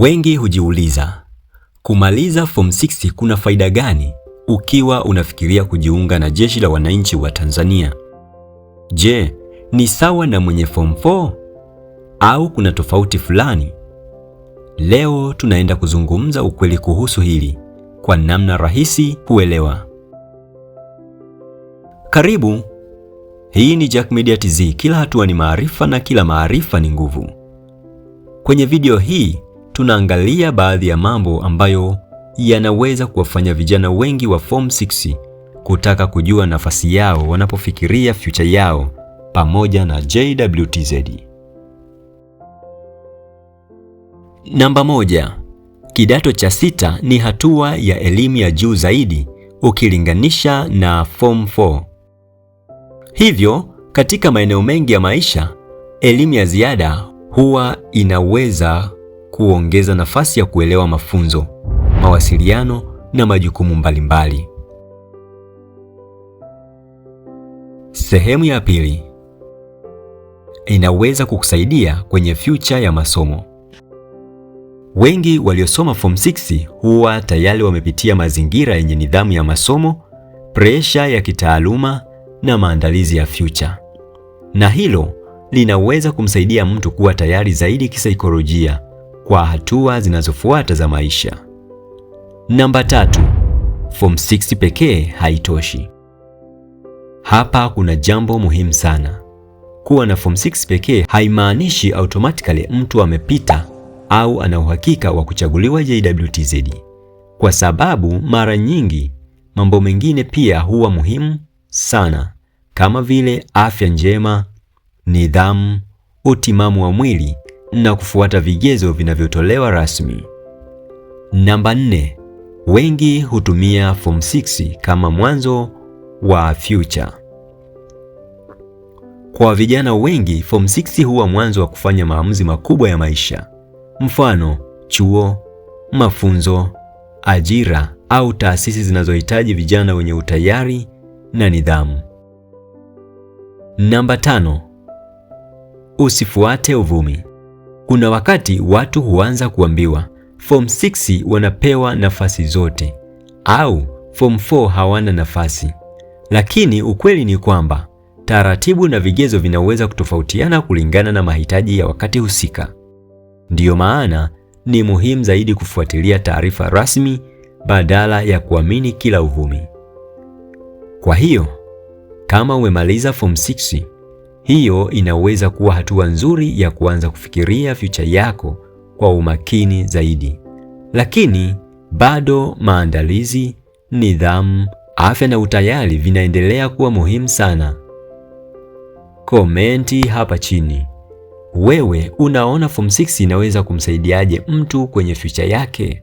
Wengi hujiuliza, kumaliza form 6 kuna faida gani ukiwa unafikiria kujiunga na Jeshi la Wananchi wa Tanzania? Je, ni sawa na mwenye form 4 au kuna tofauti fulani? Leo tunaenda kuzungumza ukweli kuhusu hili kwa namna rahisi kuelewa. Karibu. Hii ni Jack Media TZ. Kila hatua ni maarifa na kila maarifa ni nguvu. Kwenye video hii tunaangalia baadhi ya mambo ambayo yanaweza kuwafanya vijana wengi wa form 6 kutaka kujua nafasi yao wanapofikiria future yao pamoja na JWTZ. Namba 1. Kidato cha 6 ni hatua ya elimu ya juu zaidi ukilinganisha na form 4. Hivyo, katika maeneo mengi ya maisha, elimu ya ziada huwa inaweza kuongeza nafasi ya kuelewa mafunzo, mawasiliano na majukumu mbalimbali. Sehemu ya pili. Inaweza kukusaidia kwenye future ya masomo. Wengi waliosoma form 6 huwa tayari wamepitia mazingira yenye nidhamu ya masomo, pressure ya kitaaluma na maandalizi ya future. Na hilo linaweza kumsaidia mtu kuwa tayari zaidi kisaikolojia kwa hatua zinazofuata za maisha. Namba 3. Form 6 pekee haitoshi. Hapa kuna jambo muhimu sana. Kuwa na form 6 pekee haimaanishi automatically mtu amepita au ana uhakika wa kuchaguliwa JWTZ. Kwa sababu mara nyingi mambo mengine pia huwa muhimu sana, kama vile afya njema, nidhamu, utimamu wa mwili na kufuata vigezo vinavyotolewa rasmi. Namba 4. Wengi hutumia form 6 kama mwanzo wa future. Kwa vijana wengi, form 6 huwa mwanzo wa kufanya maamuzi makubwa ya maisha. Mfano, chuo, mafunzo, ajira au taasisi zinazohitaji vijana wenye utayari na nidhamu. Namba 5. Usifuate uvumi. Kuna wakati watu huanza kuambiwa form 6 wanapewa nafasi zote au form 4 hawana nafasi. Lakini ukweli ni kwamba taratibu na vigezo vinaweza kutofautiana kulingana na mahitaji ya wakati husika. Ndiyo maana ni muhimu zaidi kufuatilia taarifa rasmi badala ya kuamini kila uvumi. Kwa hiyo, kama umemaliza form 6, hiyo inaweza kuwa hatua nzuri ya kuanza kufikiria future yako kwa umakini zaidi. Lakini bado maandalizi, nidhamu, afya na utayari vinaendelea kuwa muhimu sana. Komenti hapa chini. Wewe unaona form 6 inaweza kumsaidiaje mtu kwenye future yake?